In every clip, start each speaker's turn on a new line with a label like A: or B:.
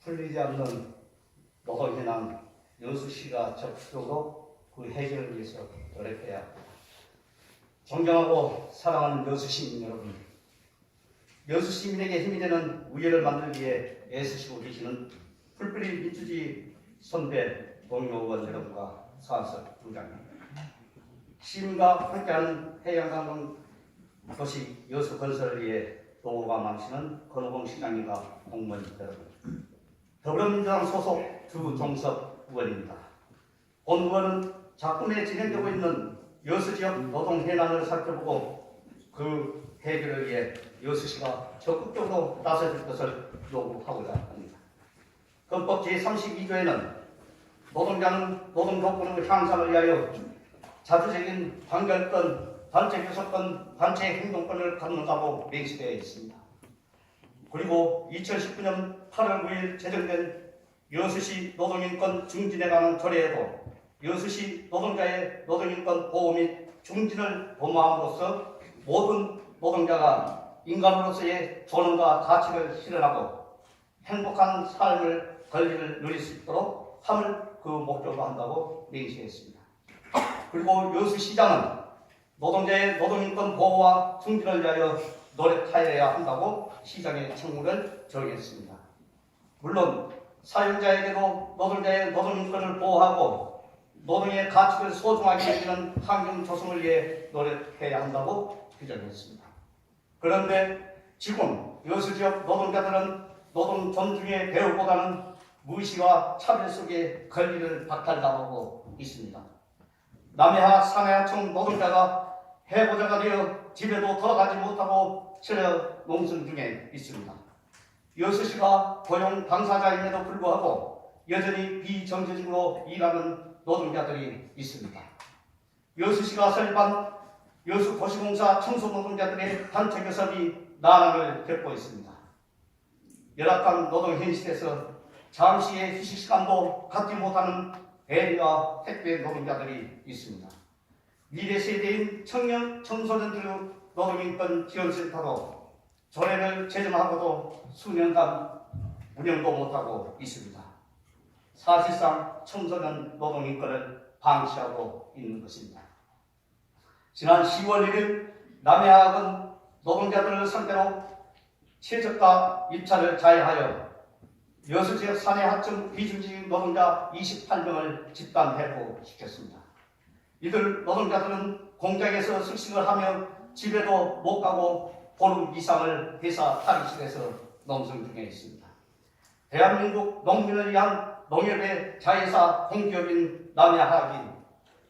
A: 풀리지 않는 노동현황 여수시가 적극적으로 그 해결을 위해서 노력해야 합니다. 존경하고 사랑하는 여수 시민 여러분, 여수 시민에게 힘이 되는 우열을 만들기 위해 애쓰시고 계시는 풀뿌리 민주주의 선배 동료 의원 여러분과 사안석 부장님, 시민과 함께하는 해양관광 도시 여수 건설을 위해 노고가 많으시는 권호봉 시장님과 공무원 여러분, 더불어민주당 소속 주종섭 의원입니다. 본 의원은 작품에 진행되고 있는 여수 지역 노동 현안을 살펴보고 그 해결을 위해 여수시가 적극적으로 나서줄 것을 요구하고자 합니다. 헌법 제32조에는 노동자는 노동 조건의 향상을 위하여 자주적인 판결권, 단체 교섭권, 단체 행동권을 갖는다고 명시되어 있습니다. 그리고 2019년 8월 9일 제정된 여수시 노동인권 증진에 관한 조례에도 여수시 노동자의 노동인권 보호 및 증진을 도모함으로써 모든 노동자가 인간으로서의 존엄과 가치를 실현하고 행복한 삶을 권리를 누릴 수 있도록 함을 그 목적으로 한다고 명시했습니다. 그리고 여수시장은 노동자의 노동인권 보호와 증진을 위하여 노력하여야 한다고 시장의 책무를 정했습니다. 물론 사용자에게도 노동자의 노동인권을 보호하고 노동의 가치를 소중하게 여기는 환경 조성을 위해 노력해야 한다고 규정했습니다. 그런데 지금 여수 지역 노동자들은 노동 존중의 배후보다는 무시와 차별 속에 권리를 박탈당하고 있습니다. 남해하 산해하청 노동자가 해고자가 되어 집에도 돌아가지 못하고 실어 농성 중에 있습니다. 여수시가 고용 당사자임에도 불구하고 여전히 비정규직으로 일하는 노동자들이 있습니다. 여수시가 설립한 여수도시공사 청소노동자들의 단체 교섭이 난항을 겪고 있습니다. 열악한 노동 현실에서 잠시의 휴식 시간도 갖지 못하는 대리와 택배 노동자들이 있습니다. 미래 세대인 청년 청소년들 노동인권 지원센터도 조례를 제정하고도 수년간 운영도 못하고 있습니다. 사실상 청소년 노동인권을 방치하고 있는 것입니다. 지난 10월 1일 남해학은 노동자들을 상대로 최저가 입찰을 자해하여 여수 지역 사내 하청 비정규직 노동자 28명을 집단 해고시켰습니다. 이들 노동자들은 공장에서 숙식을 하며 집에도 못 가고 보름 이상을 회사 탈의실에서 농성 중에 있습니다. 대한민국 농민을 위한 농협의 자회사 공기업인 남해학이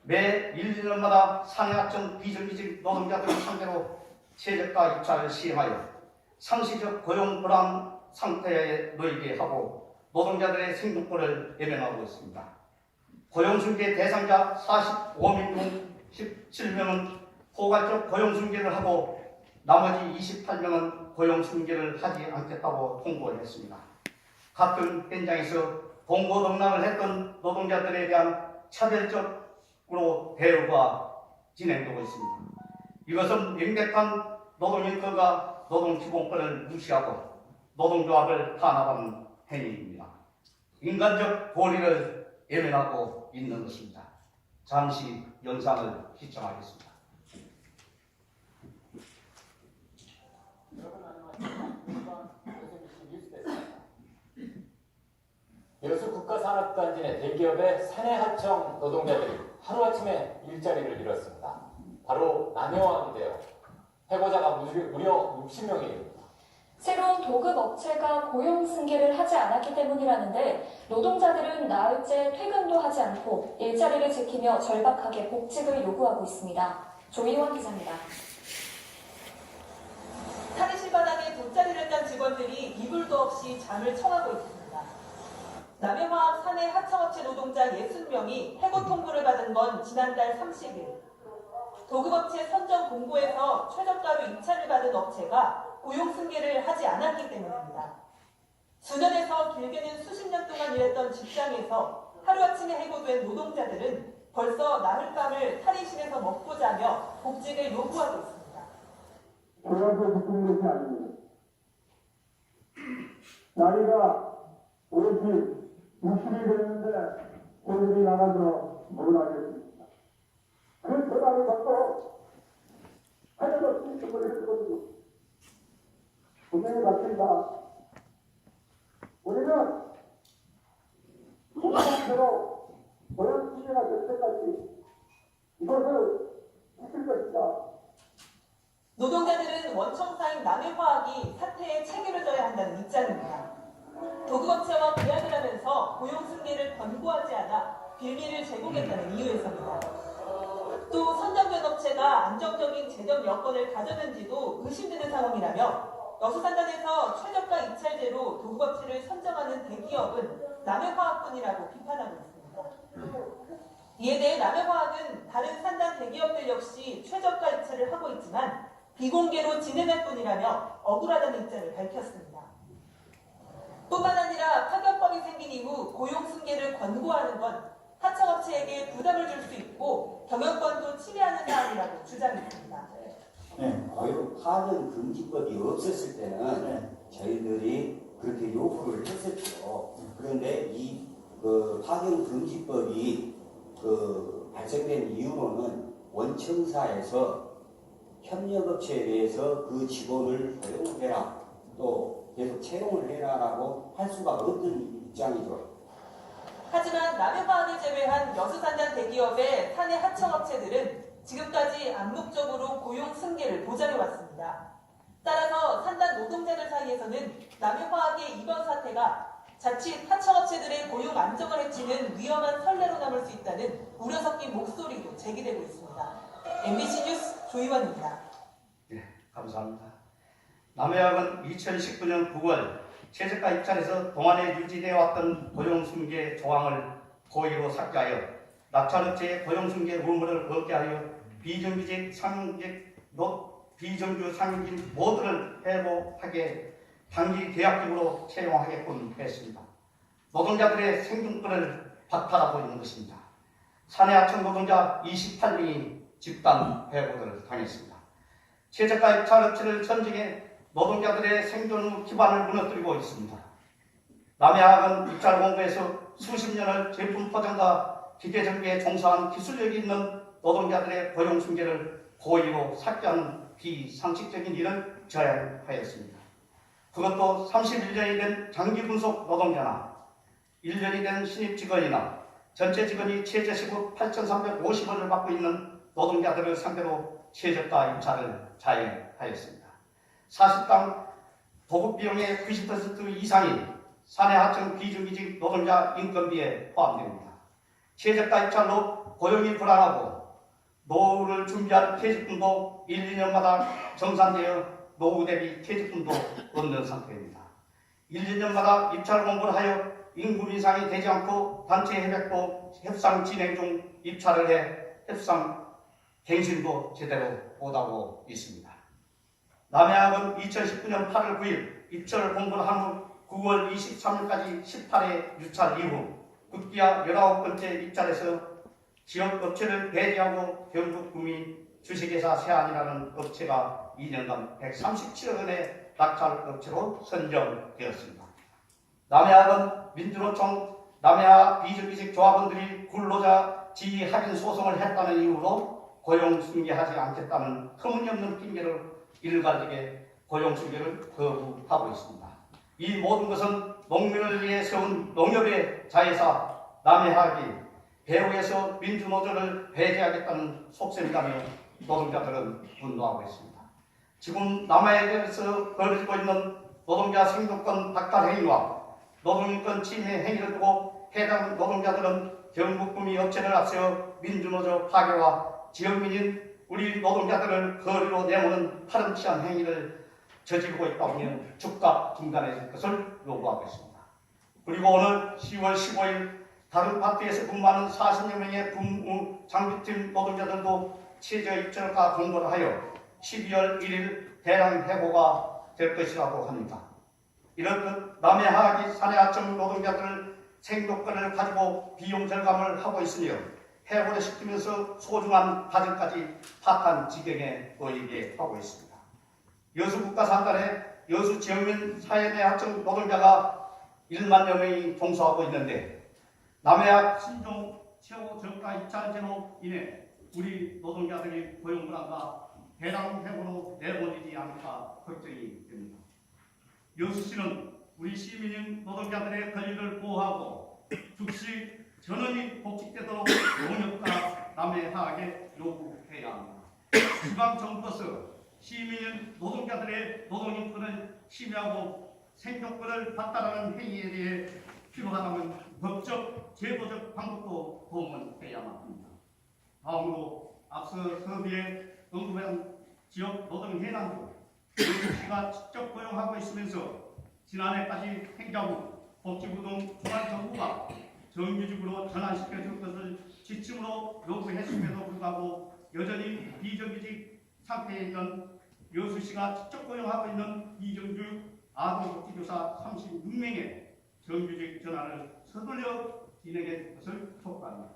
A: 매 1, 2년마다 사내하청 비정규직 노동자들을 상대로 최저가 입찰을 시행하여 상시적 고용 불안 상태에 놓이게 하고 노동자들의 생존권을 외면하고 있습니다. 고용중개 대상자 45명 중 17명은 포괄적 고용중개를 하고 나머지 28명은 고용중개를 하지 않겠다고 통보를 했습니다. 같은 현장에서 공고농락을 했던 노동자들에 대한 차별적으로 대우가 진행되고 있습니다. 이것은 명백한 노동인권과 노동기본권을 무시하고 노동조합을 탄압하는 행위입니다. 인간적 권리를 외면하고 있는 것입니다. 잠시 영상을 시청하겠습니다.
B: 여수 국가산업단지 내 대기업의 사내하청 노동자들이 하루아침에 일자리를 잃었습니다. 바로 남해왕인데요. 해고자가 무려 60명에 이릅니다.
C: 새로운 도급 업체가 고용 승계를 하지 않았기 때문이라는데 노동자들은 나흘째 퇴근도 하지 않고 일자리를 지키며 절박하게 복직을 요구하고 있습니다. 조희원 기자입니다.
D: 탈의실 바닥에 돗자리를 깐 직원들이 이불도 없이 잠을 청하고 있습니다. 남해화학 사내 하청업체 노동자 60명이 해고 통보를 받은 건 지난달 30일. 도급업체 선정 공고에서 최저가로 입찰을 받은 업체가 고용 승계를 하지 않았기 때문입니다. 수년에서 길게는 수십 년 동안 일했던 직장에서 하루아침에 해고된 노동자들은 벌써 나흘밤을 탈의실에서 먹고 자며 복직을 요구하고 있습니다.
E: 고용서 묶는 것이 아닙니다. 나이가 오직 60이 됐는데 오늘이 나가서 몰아겠습니다. 그 전화를 받고 하나도 신청을 했거든요. 분명히 맞습니다. 우리는 소방대로 고용 시대가 될 때까지 이것을 지킬 것이다.
D: 노동자들은 원청사인 남해화학이 사태에 책임을 져야 한다는 입장입니다. 도급업체와 계약을 하면서 고용 승계를 권고하지 않아 빌미를 제공했다는 이유에서입니다. 또 선정된 업체가 안정적인 재정 여건을 가졌는지도 의심되는 상황이라며 여수산단에서 최저가 입찰제로 도급업체를 선정하는 대기업은 남해화학뿐이라고 비판하고 있습니다. 이에 대해 남해화학은 다른 산단 대기업들 역시 최저가 입찰을 하고 있지만 비공개로 진행할 뿐이라며 억울하다는 입장을 밝혔습니다. 뿐만 아니라 파견법이 생긴 이후 고용 승계를 권고하는 건 하청업체에게 부담을 줄 수 있고 경영권도 침해하는 사안이라고 주장했습니다.
F: 고용 파견 금지법이 없었을 때는 저희들이 그렇게 요구를 했었죠. 그런데 이 파견 금지법이 발생된 이유로는 원청사에서 협력업체에 대해서 그 직원을 고용해라, 또 계속 채용을 해라라고 할 수가 없는 입장이죠.
D: 하지만 남해화학을 제외한 여수산단 대기업의 사내 하청업체들은 지금까지 암묵적으로 고용 승계를 보장해왔습니다. 따라서 산단 노동자들 사이에서는 남해화학의 이번 사태가 자칫 하청업체들의 고용 안정을 해치는 위험한 선례로 남을 수 있다는 우려 섞인 목소리도 제기되고 있습니다. MBC 뉴스 조이원입니다.
A: 네, 감사합니다. 남해화학은 2019년 9월 최저가 입찰에서 동안에 유지되어 왔던 고용승계 조항을 고의로 삭제하여 낙찰업체의 고용승계 의무를 없게 하여 비정규직 상직 모두를 회복하게 단기 계약직으로 채용하게끔 했습니다. 노동자들의 생존권을 박탈하고 있는 것입니다. 사내하청 노동자 28명이 집단 해고를 당했습니다. 최저가 입찰업체를 선정해 노동자들의 생존 기반을 무너뜨리고 있습니다. 남해화학은 입찰 공고에서 수십 년을 제품 포장과 기계 정비에 종사한 기술력이 있는 노동자들의 고용 승계를 고의로 삭제하는 비상식적인 일을 저행하였습니다. 그것도 31년이 된 장기 분속 노동자나 1년이 된 신입 직원이나 전체 직원이 최저 시급 8,350원을 받고 있는 노동자들을 상대로 최저가 입찰을 자행하였습니다. 사실상 도급 비용의 90% 이상이 사내하청 비정규직 노동자 인건비에 포함됩니다. 최저가 입찰로 고용이 불안하고 노후를 준비할 퇴직금도 1, 2년마다 정산되어 노후 대비 퇴직금도 없는 상태입니다. 1, 2년마다 입찰 공고를 하여 임금 인상이 되지 않고 단체 협약도 협상 진행 중 입찰을 해 협상 갱신도 제대로 못하고 있습니다. 남해화학은 2019년 8월 9일 입찰 공고를 한 후 9월 23일까지 18회 유찰 이후 급기야 19번째 입찰에서 지역 업체를 배제하고 경북구미 주식회사 세안이라는 업체가 2년간 137억 원의 낙찰 업체로 선정되었습니다. 남해화학은 민주노총 남해화 비정규직 조합원들이 근로자 지위 확인 소송을 했다는 이유로 고용 승계하지 않겠다는 터무니없는 핑계를 일괄되게 고용 승계를 거부하고 있습니다. 이 모든 것은 농민을 위해 세운 농협의 자회사 남해화학이 배후에서 민주노조를 배제하겠다는 속셈이라며 노동자들은 분노하고 있습니다. 지금 남해에서 벌어지고 있는 노동자 생존권 박탈 행위와 노동인권 침해 행위를 두고 해당 노동자들은 경북구미 업체를 앞세워 민주노조 파괴와 지역민인 우리 노동자들을 거리로 내모는 파렴치한 행위를 저지르고 있다며 즉각 중단해줄 것을 요구하고 있습니다. 그리고 오늘 10월 15일 다른 파트에서 근무하는 40여 명의 근무 장비팀 노동자들도 최저 입찰가 공고를 하여 12월 1일 대량 해고가 될 것이라고 합니다. 이렇듯 남해화학이 사내하청 노동자들 생존권을 가지고 비용 절감을 하고 있으며 해고를 시키면서 소중한 가정까지 파탄 지경에 놓이게 하고 있습니다. 여수국가산단의 여수 지역민 사회내 하청 노동자가 1만여 명이 종사하고 있는데 남해안 신종 최고 저가 입찰제로 인해 우리 노동자들이 고용 불안과 대량 해고로 내보내지 않을까 걱정이 됩니다. 여수시는 우리 시민인 노동자들의 권리를 보호하고 즉시 전원이 복직되도록 용역과 남해하게 요구해야 합니다. 지방정부로서 시민인 노동자들의 노동인권을 침해하고 생존권을 박탈하는 행위에 대해 필요하다면 법적, 제도적 방법도 동원해야만 합니다. 다음으로 앞서 서비에 언급한 지역 노동 해난도 여수시가 직접 고용하고 있으면서 지난해까지 행자부, 복지부 등 중앙정부가 정규직으로 전환시켜줄 것을 지침으로 요구했음에도 불구하고 여전히 비정규직 상태에 있는 여수시가 직접 고용하고 있는 이정규 아동복지교사 36명의 정규직 전환을 서둘러 진행해 줄 것을 촉구합니다.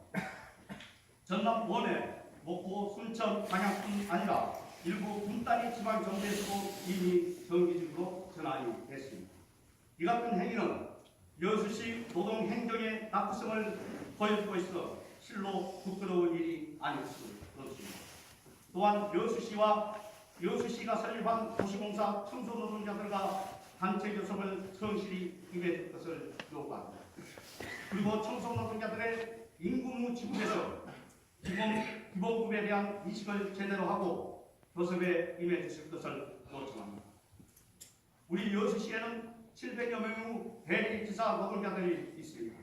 A: 전남 원해, 목포, 순천, 광양뿐 아니라 일부 분단위 지방정부에서도 이미 정규직으로 전환이 됐습니다. 이 같은 행위는 여수시 노동행정의 낙후성을 보여주고 있어 실로 부끄러운 일이 아닐 수 없습니다. 또한 여수시가 설립한 도시공사 청소노동자들과 단체 교섭을 성실히 임해줄 것을 요구합니다. 그리고 청소노동자들의 임금무 지급에서 기본급에 대한 인식을 제대로 하고 교섭에 임해주실 것을 요청합니다. 우리 여수시에는 700여 명의 대리기사 노동자들이 있습니다.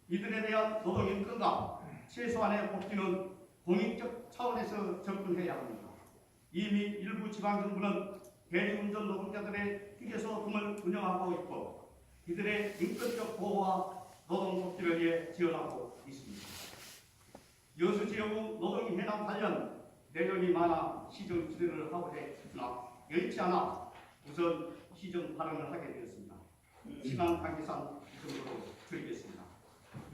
A: 이들에 대한 노동인권과 최소한의 복지는 공익적 차원에서 접근해야 합니다. 이미 일부 지방정부는 대리운전 노동자들의 휴게소 등을 운영하고 있고 이들의 인권적 보호와 노동복지를 위해 지원하고 있습니다. 여수 지역의 노동 해남 관련 내용이 많아 시정 질의를 하고 했으나 여의치 않아 우선 시정 발언을 하게 되었습니다. 시간 관계상 이 정도로 드리겠습니다.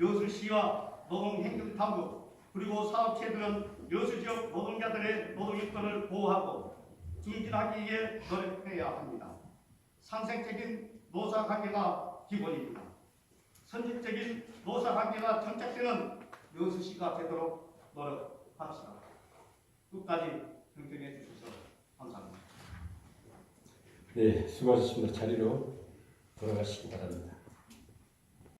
A: 여수시와 노동행정당국 그리고 사업체들은 여수 지역 노동자들의 노동인권을 보호하고 증진하기 위해 노력해야 합니다. 상생적인 노사관계가 기본입니다. 선진적인 노사관계가 정착되는 여수시가 되도록 노력합시다. 끝까지 경청해 주셔서 감사합니다.
G: 네, 수고하셨습니다. 자리로 돌아가시기 바랍니다.